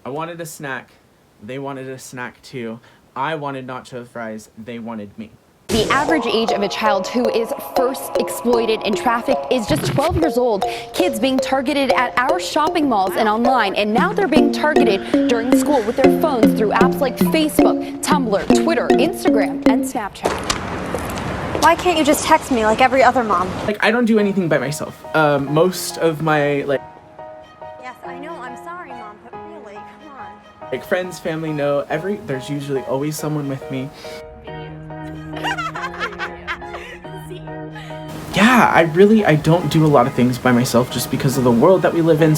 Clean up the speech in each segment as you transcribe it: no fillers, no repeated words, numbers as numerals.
I wanted a snack. They wanted a snack too. I wanted nacho fries. They wanted me. The average age of a child who is first exploited and trafficked is just 12 years old. Kids being targeted at our shopping malls and online, and now they're being targeted during school with their phones through apps like Facebook, Tumblr, Twitter, Instagram, and Snapchat. Why can't you just text me like every other mom? Like, I don't do anything by myself. Most of my, Yes, I know, I'm sorry, Mom, but really, come on. Friends, family know there's usually always someone with me. Yeah, I don't do a lot of things by myself just because of the world that we live in.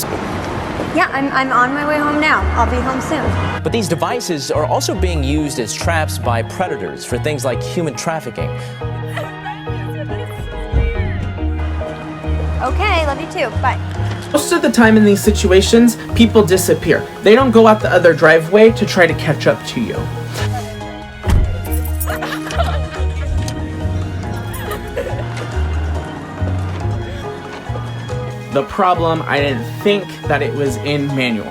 Yeah, I'm on my way home now. I'll be home soon. But these devices are also being used as traps by predators for things like human trafficking. Okay, love you too. Bye. Most of the time in these situations, people disappear. They don't go out the other driveway to try to catch up to you. The problem, I didn't think that it was in manual.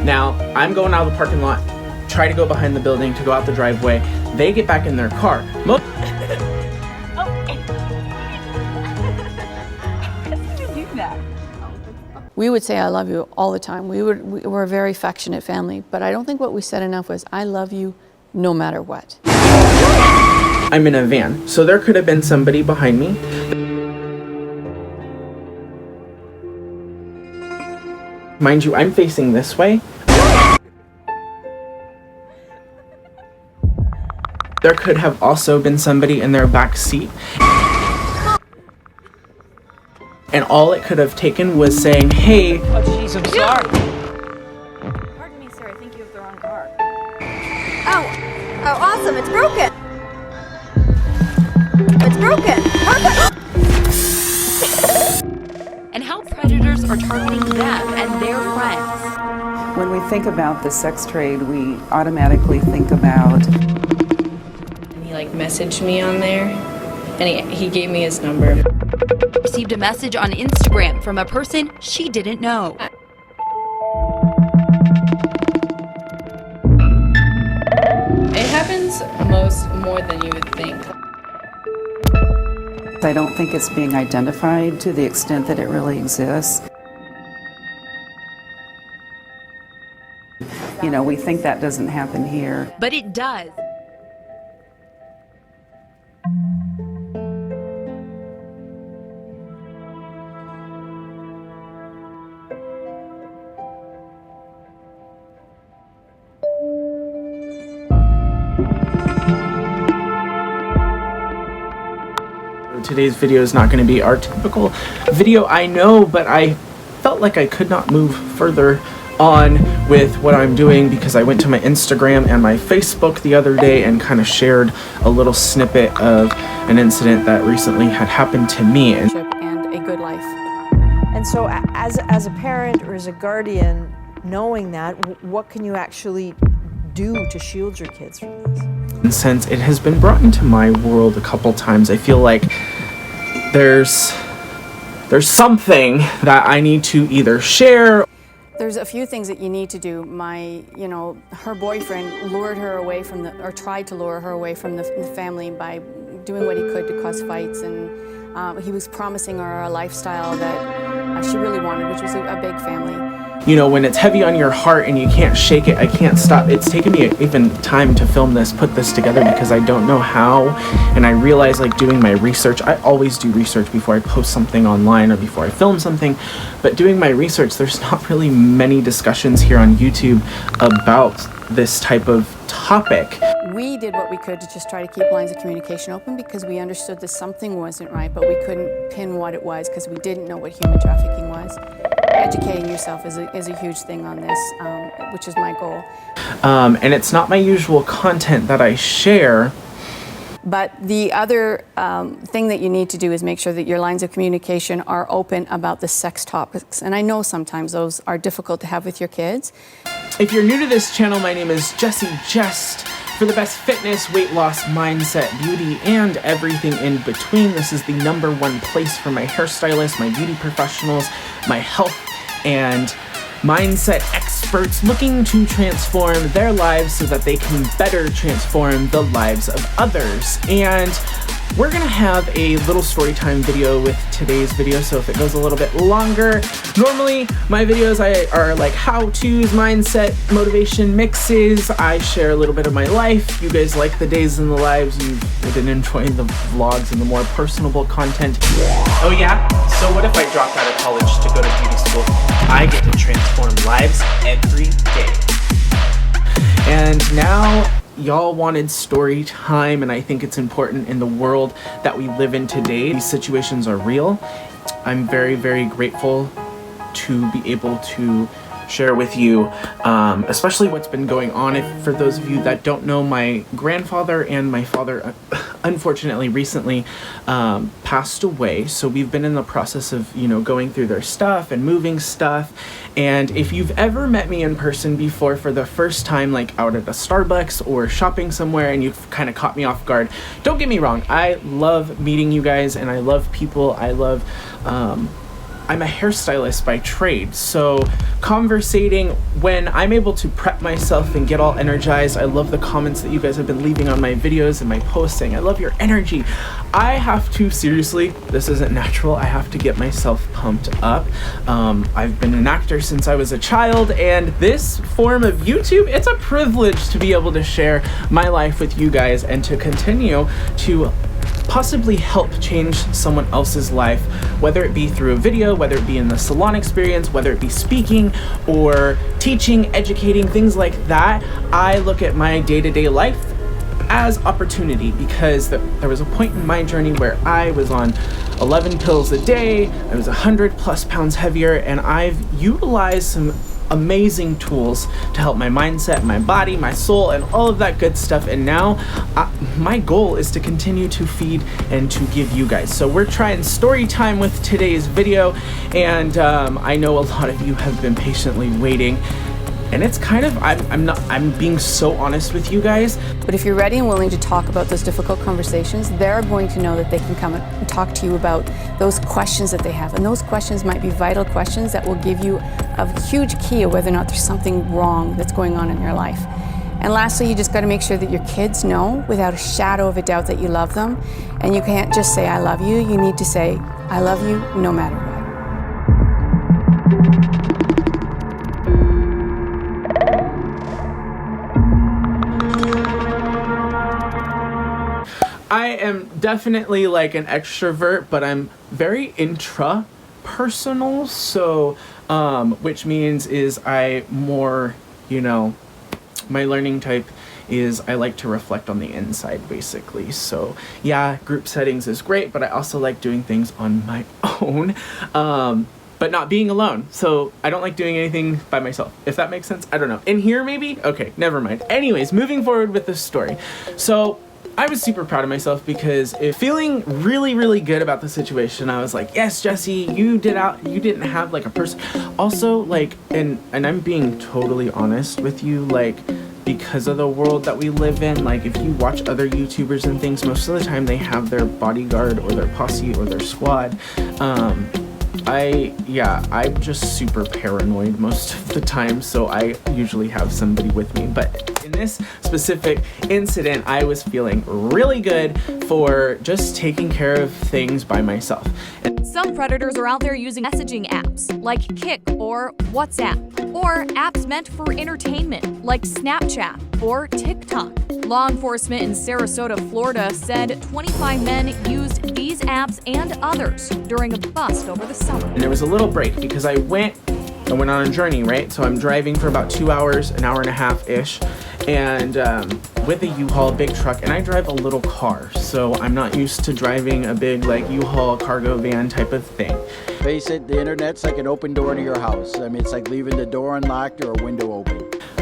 Now, I'm going out of the parking lot, try to go behind the building to go out the driveway. They get back in their car. We would say I love you all the time. We're a very affectionate family, but I don't think what we said enough was I love you no matter what. I'm in a van, so there could have been somebody behind me. Mind you, I'm facing this way. There could have also been somebody in their back seat. And all it could have taken was saying, hey. Oh, jeez, I'm sorry. Pardon me, sir. I think you have the wrong car. Oh, awesome. It's broken. It's broken. Perfect. And how predators are targeting them and their friends. When we think about the sex trade, we automatically think about... He messaged me on there, and he gave me his number. Received a message on Instagram from a person she didn't know. It happens more than you would think. I don't think it's being identified to the extent that it really exists. You know, we think that doesn't happen here. But it does. Today's video is not going to be our typical video, I know, but I felt like I could not move further on with what I'm doing because I went to my Instagram and my Facebook the other day and kind of shared a little snippet of an incident that recently had happened to me. And a good life. And so as a parent or as a guardian, knowing that, what can you actually do to shield your kids from this? And since it has been brought into my world a couple times, I feel like there's something that I need to either share. There's a few things that you need to do. Her boyfriend lured her away from or tried to lure her away from the family by doing what he could to cause fights, and he was promising her a lifestyle that she really wanted, which was a big family. You know, when it's heavy on your heart and you can't shake it, I can't stop. It's taken me even time to film this, put this together, because I don't know how. And I realize, doing my research, I always do research before I post something online or before I film something. But doing my research, there's not really many discussions here on YouTube about this type of topic. We did what we could to just try to keep lines of communication open because we understood that something wasn't right, but we couldn't pin what it was because we didn't know what human trafficking was. Educating yourself is a huge thing on this, which is my goal. And it's not my usual content that I share. But the other thing that you need to do is make sure that your lines of communication are open about the sex topics. And I know sometimes those are difficult to have with your kids. If you're new to this channel, my name is Jesse Jest. For the best fitness, weight loss, mindset, beauty, and everything in between, this is the #1 place for my hairstylist, my beauty professionals, my health and mindset experts. experts looking to transform their lives so that they can better transform the lives of others. And we're gonna have a little story time video with today's video, so if it goes a little bit longer, normally my videos are like how-tos, mindset, motivation mixes. I share a little bit of my life. You guys like the days and the lives. You've been enjoying the vlogs and the more personable content. Oh yeah? So what if I dropped out of college to go to beauty school? I get to transform lives every day. And now y'all wanted story time, and I think it's important in the world that we live in today. These situations are real. I'm very, very grateful to be able to share with you, especially what's been going on. For those of you that don't know, my grandfather and my father, unfortunately, recently passed away. So we've been in the process of, going through their stuff and moving stuff. And if you've ever met me in person before for the first time, like out at a Starbucks or shopping somewhere, and you've kind of caught me off guard, don't get me wrong. I love meeting you guys, and I love people. I'm a hairstylist by trade, so conversating when I'm able to prep myself and get all energized. I love the comments that you guys have been leaving on my videos and my posts saying, I love your energy. I have to, seriously, this isn't natural, I have to get myself pumped up. I've been an actor since I was a child, and this form of YouTube, it's a privilege to be able to share my life with you guys and to continue to possibly help change someone else's life, whether it be through a video, whether it be in the salon experience, whether it be speaking or teaching, educating, things like that. I look at my day-to-day life as opportunity, because there was a point in my journey where I was on 11 pills a day, I was 100+ pounds heavier, and I've utilized some amazing tools to help my mindset, my body, my soul, and all of that good stuff. And now my goal is to continue to feed and to give you guys. So we're trying story time with today's video, and I know a lot of you have been patiently waiting. And it's kind of, I'm being so honest with you guys. But if you're ready and willing to talk about those difficult conversations, they're going to know that they can come and talk to you about those questions that they have. And those questions might be vital questions that will give you a huge key of whether or not there's something wrong that's going on in your life. And lastly, you just got to make sure that your kids know without a shadow of a doubt that you love them. And you can't just say, I love you. You need to say, I love you no matter what. I am definitely like an extrovert, but I'm very intrapersonal, so which means is I more, my learning type is I like to reflect on the inside, basically. So yeah, group settings is great, but I also like doing things on my own, but not being alone. So I don't like doing anything by myself, if that makes sense. I don't know. In here, maybe? Okay, never mind. Anyways, moving forward with this story. So I was super proud of myself because feeling really, really good about the situation. I was like, yes, Jesse, you didn't have like a person. Also, like, and I'm being totally honest with you, like, because of the world that we live in, like if you watch other YouTubers and things, most of the time they have their bodyguard or their posse or their squad. I'm just super paranoid most of the time, so I usually have somebody with me. But in this specific incident, I was feeling really good for just taking care of things by myself. Some predators are out there using messaging apps like Kik or WhatsApp, or apps meant for entertainment like Snapchat or TikTok. Law enforcement in Sarasota, Florida said 25 men used these apps and others during a bust over the summer. And there was a little break because I went on a journey, right? So I'm driving for about 2 hours, an hour and a half-ish, and with a U-Haul big truck, and I drive a little car, so I'm not used to driving a big like U-Haul cargo van type of thing. Face it, the internet's like an open door to your house. I mean, it's like leaving the door unlocked or a window open.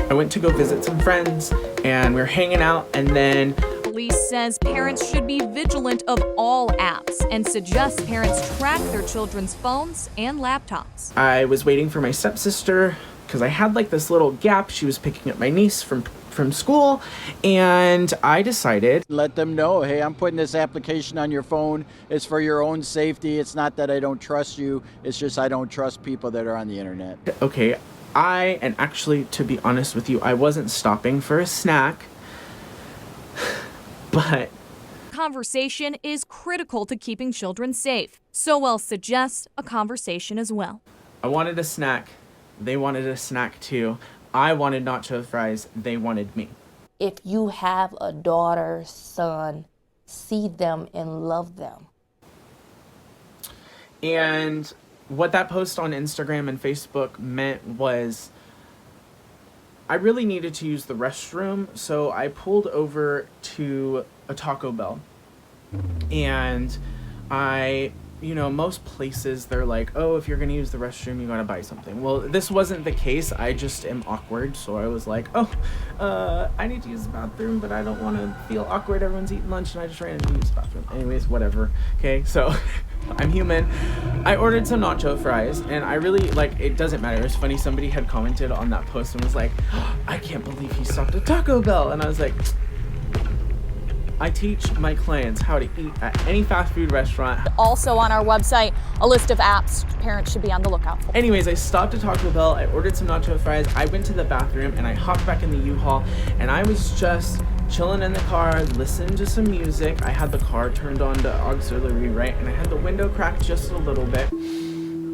I went to go visit some friends, and we were hanging out, and then Police says parents should be vigilant of all apps and suggests parents track their children's phones and laptops. I was waiting for my stepsister because I had like this little gap. She was picking up my niece from school, and I decided, let them know, hey, I'm putting this application on your phone. It's for your own safety. It's not that I don't trust you. It's just I don't trust people that are on the internet. Okay, and actually, to be honest with you, I wasn't stopping for a snack, but Conversation is critical to keeping children safe. Sowell suggests a conversation as well. I wanted a snack. They wanted a snack too. I wanted nacho fries. They wanted me. If you have a daughter, son, see them and love them. And what that post on Instagram and Facebook meant was I really needed to use the restroom, so I pulled over to a Taco Bell. And most places they're like, oh, if you're gonna use the restroom, you gotta buy something. Well, this wasn't the case. I just am awkward, so I was like, I need to use the bathroom, but I don't want to feel awkward. Everyone's eating lunch, and I just ran in to use the bathroom. Anyways, whatever. Okay, so I'm human. I ordered some nacho fries, and I really, it doesn't matter. It was funny, somebody had commented on that post and was like, I can't believe he stopped at Taco Bell. And I was like, I teach my clients how to eat at any fast food restaurant. Also on our website, a list of apps parents should be on the lookout for. Anyways, I stopped at Taco Bell, I ordered some nacho fries, I went to the bathroom, and I hopped back in the U-Haul, and I was just chilling in the car, listening to some music. I had the car turned on to auxiliary, right? And I had the window cracked just a little bit.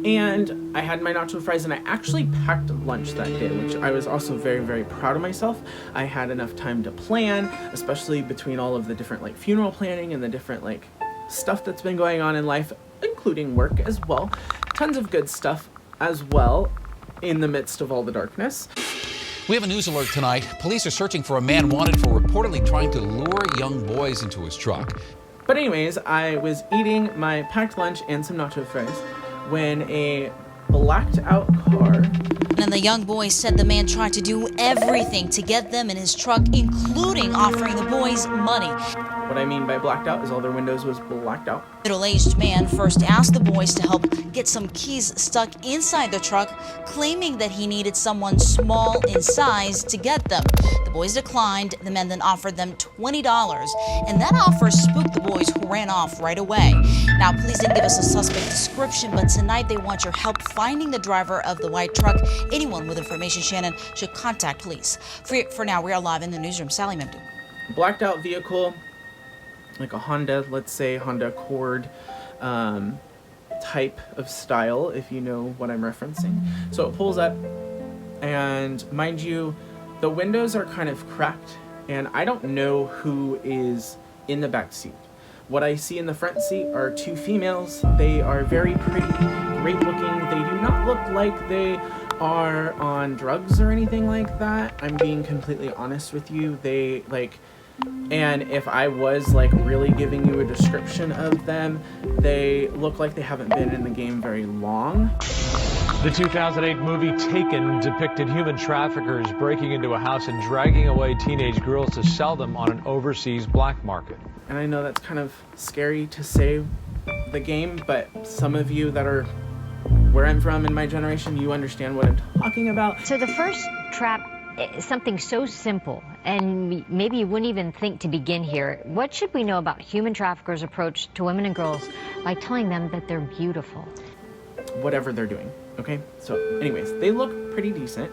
And I had my nacho fries, and I actually packed lunch that day, which I was also very, very proud of myself. I had enough time to plan, especially between all of the different funeral planning and the different stuff that's been going on in life, including work as well. Tons of good stuff as well in the midst of all the darkness. We have a news alert tonight. Police are searching for a man wanted for reportedly trying to lure young boys into his truck. But anyways, I was eating my packed lunch and some nacho fries when a blacked out car. And the young boy said the man tried to do everything to get them in his truck, including offering the boys money. What I mean by blacked out is all their windows was blacked out. Middle-aged man first asked the boys to help get some keys stuck inside the truck, claiming that he needed someone small in size to get them. The boys declined. The man then offered them $20, and that offer spooked the boys, who ran off right away. Now, police didn't give us a suspect description, but tonight they want your help finding the driver of the white truck. Anyone with information, Shannon, should contact police. For now, we are live in the newsroom. Sally Memdu. Blacked out vehicle, like a Honda, let's say Honda Accord type of style, if you know what I'm referencing. So it pulls up, and mind you, the windows are kind of cracked, and I don't know who is in the back seat. What I see in the front seat are two females. They are very pretty, great looking. They do not look like they are on drugs or anything like that. I'm being completely honest with you. And if I was really giving you a description of them, they look like they haven't been in the game very long. The 2008 movie Taken depicted human traffickers breaking into a house and dragging away teenage girls to sell them on an overseas black market. And I know that's kind of scary to say the game, but some of you that are where I'm from in my generation, you understand what I'm talking about. So the first trap is something so simple, and maybe you wouldn't even think to begin here. What should we know about human traffickers' approach to women and girls by telling them that they're beautiful? Whatever they're doing, okay? So anyways, they look pretty decent.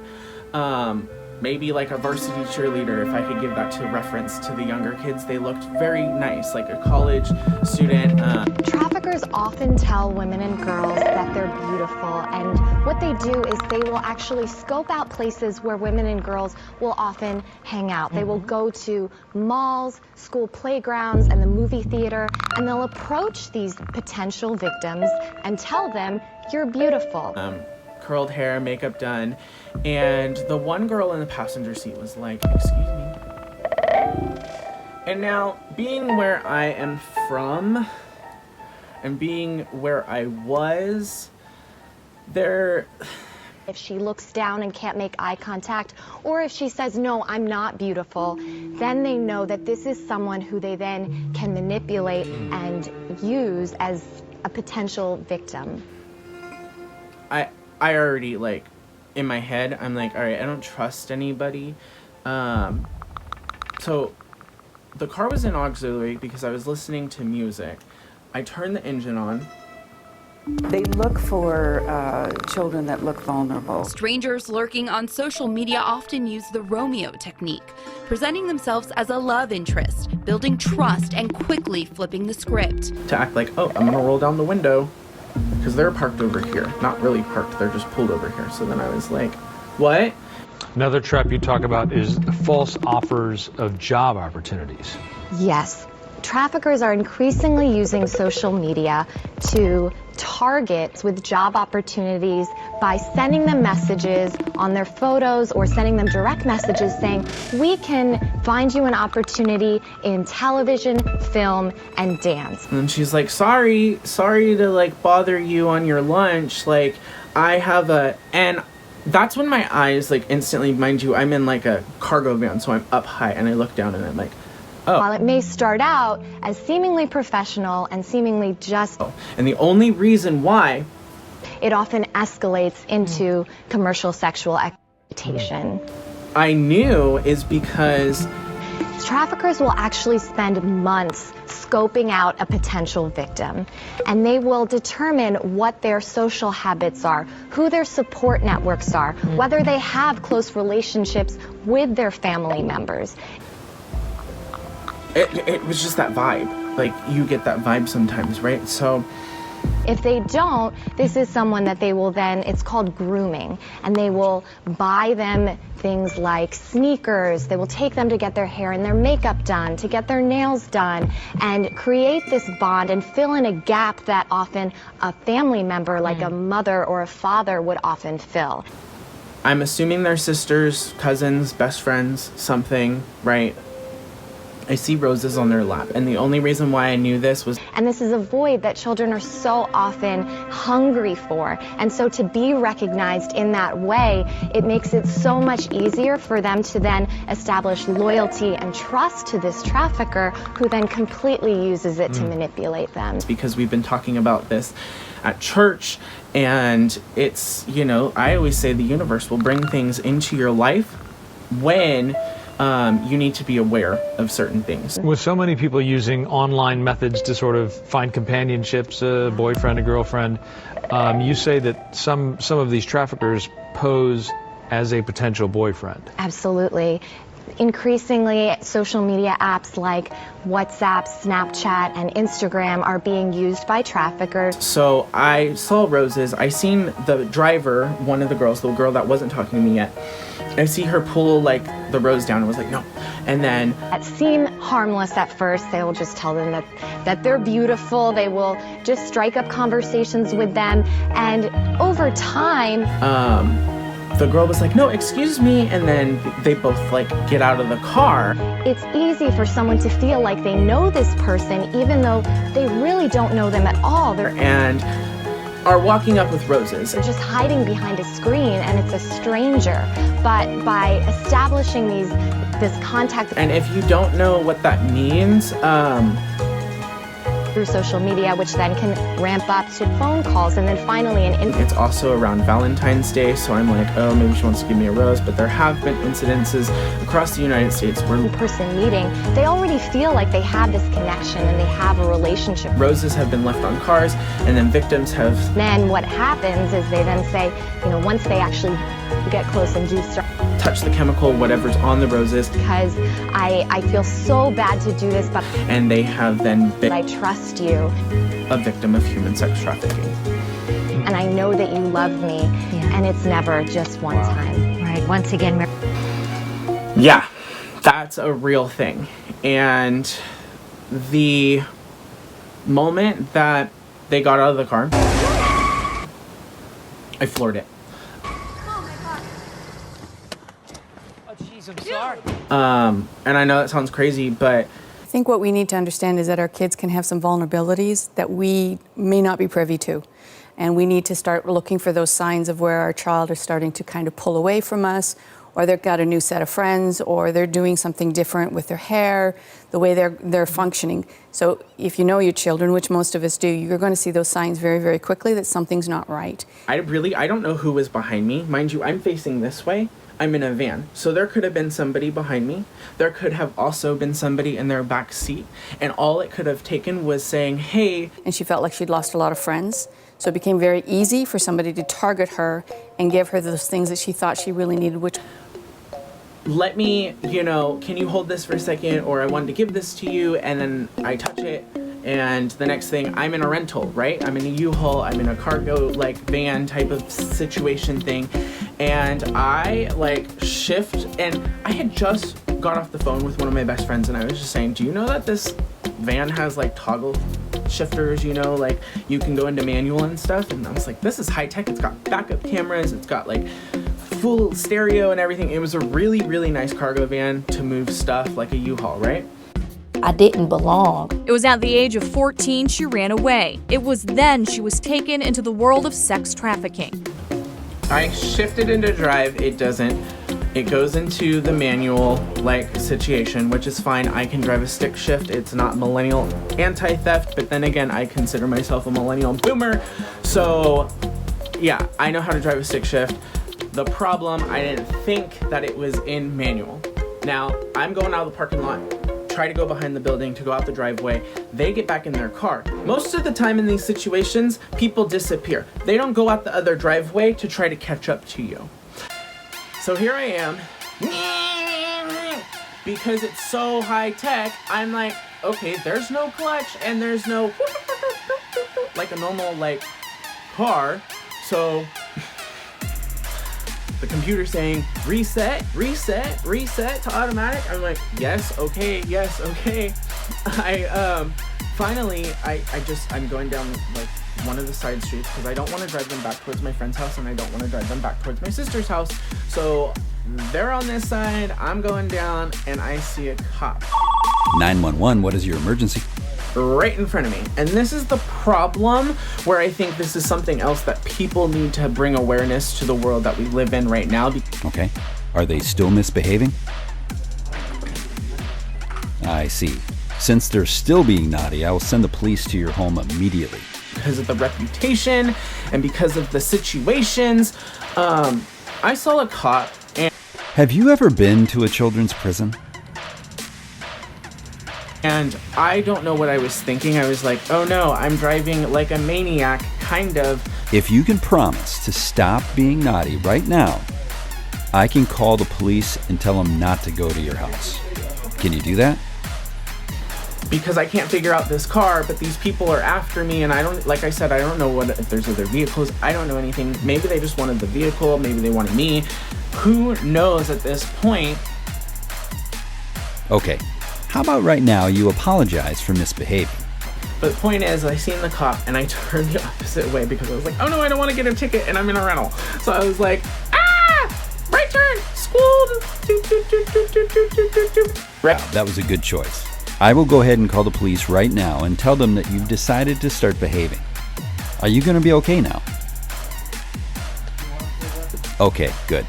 Maybe like a varsity cheerleader, if I could give that to reference to the younger kids. They looked very nice, like a college student. Traffickers often tell women and girls that they're beautiful, and what they do is they will actually scope out places where women and girls will often hang out. They will go to malls, school playgrounds, and the movie theater, and they'll approach these potential victims and tell them, you're beautiful. Curled hair, makeup done, and the one girl in the passenger seat was like, excuse me. And now, being where I am from, and being where I was, if she looks down and can't make eye contact, or if she says, no, I'm not beautiful, then they know that this is someone who they then can manipulate and use as a potential victim. I already, in my head, I'm like, all right, I don't trust anybody. So the car was in auxiliary because I was listening to music. I turned the engine on, They look for children that look vulnerable. Strangers lurking on social media often use the Romeo technique, presenting themselves as a love interest, building trust, and quickly flipping the script. To act like, oh, I'm gonna roll down the window because they're parked over here. Not really parked, they're just pulled over here. So then I was like, what? Another trap you talk about is false offers of job opportunities. Yes. Traffickers are increasingly using social media to target with job opportunities by sending them messages on their photos or sending them direct messages saying, we can find you an opportunity in television, film, and dance. And then she's like, sorry to like bother you on your lunch. Like, I have and that's when my eyes like instantly, mind you, I'm in like a cargo van, so I'm up high and I look down and I'm like, oh. While it may start out as seemingly professional and seemingly just... And the only reason why... It often escalates into commercial sexual exploitation. I knew is because... Traffickers will actually spend months scoping out a potential victim, and they will determine what their social habits are, who their support networks are, whether they have close relationships with their family members. It was just that vibe. Like, you get that vibe sometimes, right? So... If they don't, this is someone that they will then, it's called grooming, and they will buy them things like sneakers. They will take them to get their hair and their makeup done, to get their nails done, and create this bond and fill in a gap that often a family member, like a mother or a father, would often fill. I'm assuming they're sisters, cousins, best friends, something, right? I see roses on their lap, and the only reason why I knew this was... And this is a void that children are so often hungry for, and so to be recognized in that way, it makes it so much easier for them to then establish loyalty and trust to this trafficker, who then completely uses it to manipulate them. It's because we've been talking about this at church, and it's, you know, I always say the universe will bring things into your life when... you need to be aware of certain things. With so many people using online methods to sort of find companionships, a boyfriend, a girlfriend, you say that some of these traffickers pose as a potential boyfriend. Absolutely. Increasingly, social media apps like WhatsApp, Snapchat, and Instagram are being used by traffickers. So I saw roses. I seen the driver, one of the girls, the girl that wasn't talking to me yet, I see her pull like the rose down and was like, no. And then... That seem harmless at first. They will just tell them that they're beautiful. They will just strike up conversations with them. And over time... the girl was like, no, excuse me. And then they both like get out of the car. It's easy for someone to feel like they know this person, even though they really don't know them at all. And are walking up with roses. They're just hiding behind a screen, and it's a stranger. But by establishing this contact... And if you don't know what that means, through social media, which then can ramp up to phone calls, and then finally it's also around Valentine's Day, so I'm like, oh, maybe she wants to give me a rose. But there have been incidences across the United States where... The person meeting, they already feel like they have this connection and they have a relationship. Roses have been left on cars, and then victims have... Then what happens is they then say, you know, once they actually get close and do start... touch the chemical, whatever's on the roses. Because I feel so bad to do this, but... And they have then been... I trust you. A victim of human sex trafficking. And I know that you love me, and it's never just one time. Right, once again... Yeah, that's a real thing. And the moment that they got out of the car, I floored it. I'm sorry. And I know that sounds crazy, but... I think what we need to understand is that our kids can have some vulnerabilities that we may not be privy to. And we need to start looking for those signs of where our child is starting to kind of pull away from us, or they've got a new set of friends, or they're doing something different with their hair, the way they're functioning. So if you know your children, which most of us do, you're going to see those signs very, very quickly that something's not right. I don't know who was behind me. Mind you, I'm facing this way. I'm in a van. So there could have been somebody behind me. There could have also been somebody in their back seat. And all it could have taken was saying, hey. And she felt like she'd lost a lot of friends. So it became very easy for somebody to target her and give her those things that she thought she really needed, which let me, you know, can you hold this for a second? Or I wanted to give this to you, and then I touch it, and the next thing, I'm in a rental, right? I'm in a U-Haul, I'm in a cargo, like, van type of situation thing, and I, like, shift, and I had just got off the phone with one of my best friends, and I was just saying, do you know that this van has, like, toggle shifters, you know, like, you can go into manual and stuff? And I was like, this is high-tech, it's got backup cameras, it's got, like, full stereo and everything. It was a really, really nice cargo van to move stuff like a U-Haul, right? I didn't belong. It was at the age of 14 she ran away. It was then she was taken into the world of sex trafficking. I shifted into drive, it doesn't. It goes into the manual like situation, which is fine. I can drive a stick shift. It's not millennial anti-theft, but then again, I consider myself a millennial boomer. So yeah, I know how to drive a stick shift. The problem, I didn't think that it was in manual. Now, I'm going out of the parking lot, try to go behind the building to go out the driveway. They get back in their car. Most of the time in these situations, people disappear. They don't go out the other driveway to try to catch up to you. So here I am. Because it's so high tech, I'm like, okay, there's no clutch and there's no like a normal like car. So the computer saying reset, reset, reset to automatic. I'm like, yes, okay, yes, okay. Finally, I'm going down like one of the side streets because I don't want to drive them back towards my friend's house and I don't want to drive them back towards my sister's house. So they're on this side, I'm going down, and I see a cop. 911, what is your emergency? Right in front of me. And this is the problem where I think this is something else that people need to bring awareness to the world that we live in right now. Okay. Are they still misbehaving? I see. Since they're still being naughty, I will send the police to your home immediately. Because of the reputation and because of the situations, I saw a cop and... Have you ever been to a children's prison? And I don't know what I was thinking. I was like, oh no, I'm driving like a maniac, kind of. If you can promise to stop being naughty right now, I can call the police and tell them not to go to your house. Can you do that? Because I can't figure out this car, but these people are after me, and I don't, like I said, I don't know if there's other vehicles. I don't know anything. Maybe they just wanted the vehicle. Maybe they wanted me. Who knows at this point? Okay. How about right now you apologize for misbehaving? But the point is, I seen the cop and I turned the opposite way because I was like, oh no, I don't want to get a ticket and I'm in a rental. So I was like, right turn, school. Wow, that was a good choice. I will go ahead and call the police right now and tell them that you've decided to start behaving. Are you going to be okay now? Okay, good.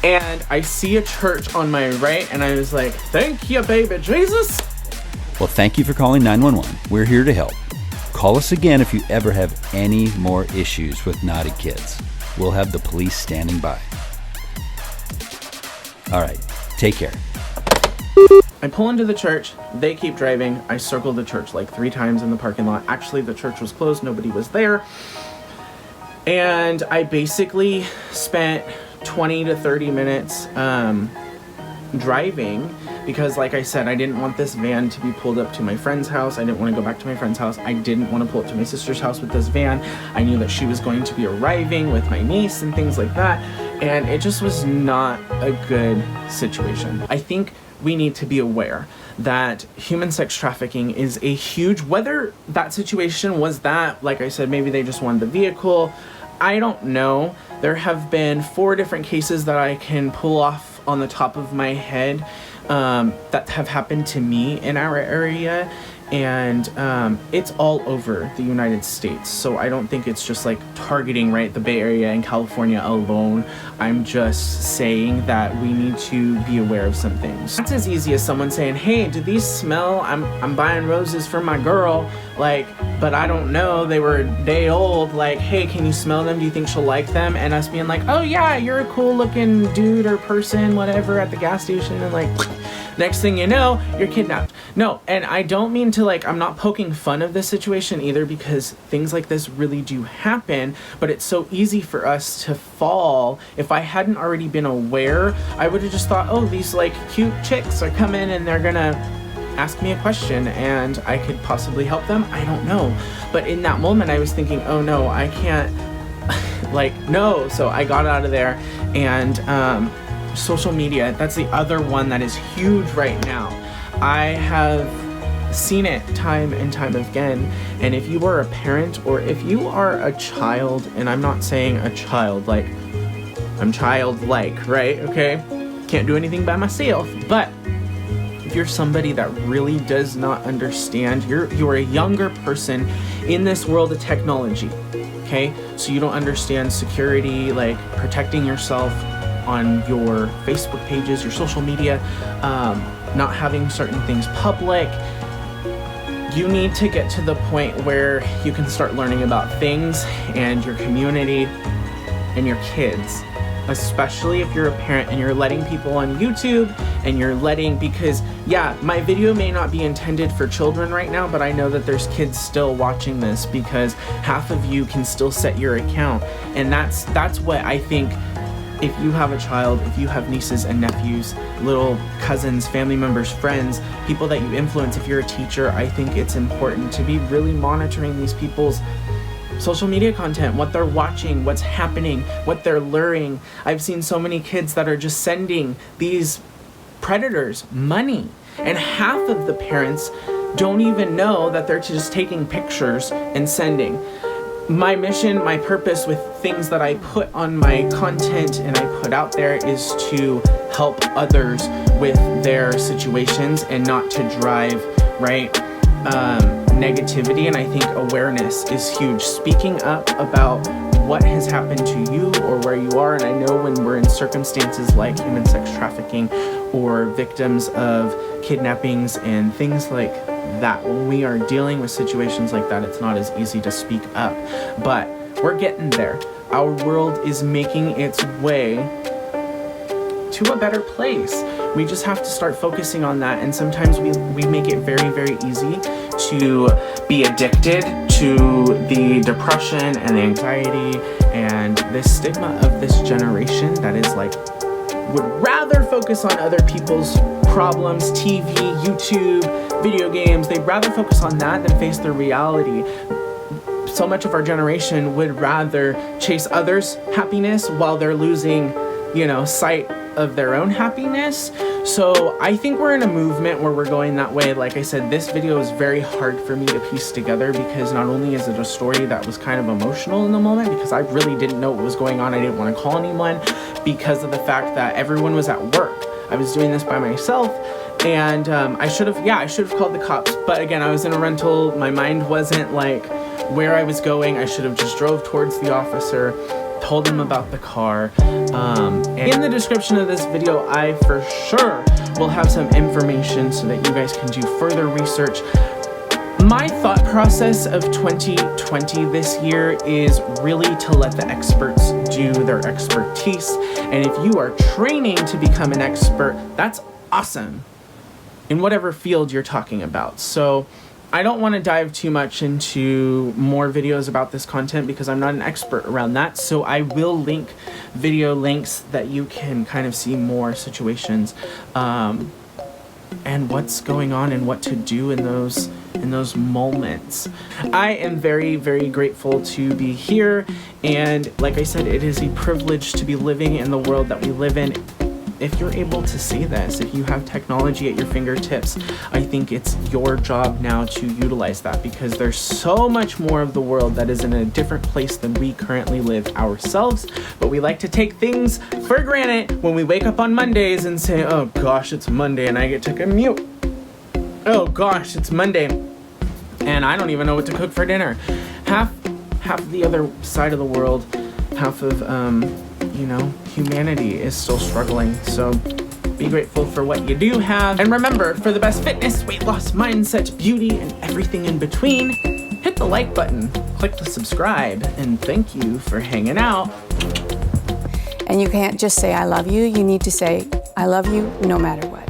And I see a church on my right, and I was like, thank you, baby Jesus. Well, thank you for calling 911. We're here to help. Call us again if you ever have any more issues with naughty kids. We'll have the police standing by. All right, take care. I pull into the church, they keep driving. I circle the church like 3 times in the parking lot. Actually, the church was closed, nobody was there. And I basically spent 20 to 30 minutes driving because, like I said, I didn't want this van to be pulled up to my friend's house. I didn't want to go back to my friend's house. I didn't want to pull up to my sister's house with this van. I knew that she was going to be arriving with my niece and things like that, and it just was not a good situation. I think we need to be aware that human sex trafficking is a huge, whether that situation was that, like I said, maybe they just wanted the vehicle, I don't know. There have been 4 different cases that I can pull off on the top of my head that have happened to me in our area, and it's all over the United States. So I don't think it's just like targeting, right, the Bay Area and California alone. I'm just saying that we need to be aware of some things. That's as easy as someone saying, hey, do these smell? I'm buying roses for my girl, like, but I don't know, they were a day old, like, hey, can you smell them? Do you think she'll like them? And us being like, oh yeah, you're a cool looking dude or person, whatever, at the gas station, and like, next thing you know, you're kidnapped. No, and I don't mean to, like, I'm not poking fun of this situation either, because things like this really do happen, but it's so easy for us to fall. If I hadn't already been aware, I would have just thought, oh, these, like, cute chicks are coming and they're gonna ask me a question and I could possibly help them. I don't know. But in that moment, I was thinking, oh no, I can't, like, no. So I got out of there. And social media, that's the other one that is huge right now. I have seen it time and time again, and if you are a parent or if you are a child, and I'm not saying a child like I'm childlike, right? Okay, can't do anything by myself, but if you're somebody that really does not understand, you're a younger person in this world of technology, okay? So you don't understand security, like protecting yourself on your Facebook pages, your social media, not having certain things public. You need to get to the point where you can start learning about things and your community and your kids, especially if you're a parent and you're letting people on YouTube and you're letting, because yeah, my video may not be intended for children right now, but I know that there's kids still watching this, because half of you can still set your account. And that's what I think. If you have a child, if you have nieces and nephews, little cousins, family members, friends, people that you influence, if you're a teacher, I think it's important to be really monitoring these people's social media content, what they're watching, what's happening, what they're luring. I've seen so many kids that are just sending these predators money, and half of the parents don't even know that they're just taking pictures and sending. My mission, my purpose with things that I put on my content and I put out there is to help others with their situations and not to drive, right, negativity. And I think awareness is huge. Speaking up about what has happened to you or where you are. And I know when we're in circumstances like human sex trafficking or victims of kidnappings and things like that, when we are dealing with situations like that, it's not as easy to speak up, but we're getting there. Our world is making its way to a better place. We just have to start focusing on that, and sometimes we make it very, very easy to be addicted to the depression and the anxiety and this stigma of this generation that is like, would rather focus on other people's problems, TV, YouTube, video games. They'd rather focus on that than face their reality. So much of our generation would rather chase others' happiness while they're losing, sight of their own happiness. So I think we're in a movement where we're going that way. Like I said, this video is very hard for me to piece together, because not only is it a story that was kind of emotional in the moment, because I really didn't know what was going on. I didn't want to call anyone because of the fact that everyone was at work. I was doing this by myself, and I should have called the cops. But again, I was in a rental. My mind wasn't like where I was going. I should have just drove towards the officer, told him about the car. And in the description of this video, I for sure will have some information so that you guys can do further research. My thought process of 2020 this year is really to let the experts do their expertise. And if you are training to become an expert, that's awesome in whatever field you're talking about. So I don't want to dive too much into more videos about this content because I'm not an expert around that. So I will link video links that you can kind of see more situations and what's going on and what to do in those moments. I am very, very grateful to be here, and like I said, it is a privilege to be living in the world that we live in. If you're able to see this, if you have technology at your fingertips, I think it's your job now to utilize that, because there's so much more of the world that is in a different place than we currently live ourselves. But we like to take things for granted when we wake up on Mondays and say, oh gosh, it's Monday and I get to commute. Oh gosh, it's Monday and I don't even know what to cook for dinner. Half of the other side of the world, half of humanity is still struggling. So be grateful for what you do have. And remember, for the best fitness, weight loss, mindset, beauty, and everything in between, hit the like button, click the subscribe, and thank you for hanging out. And you can't just say I love you. You need to say I love you no matter what.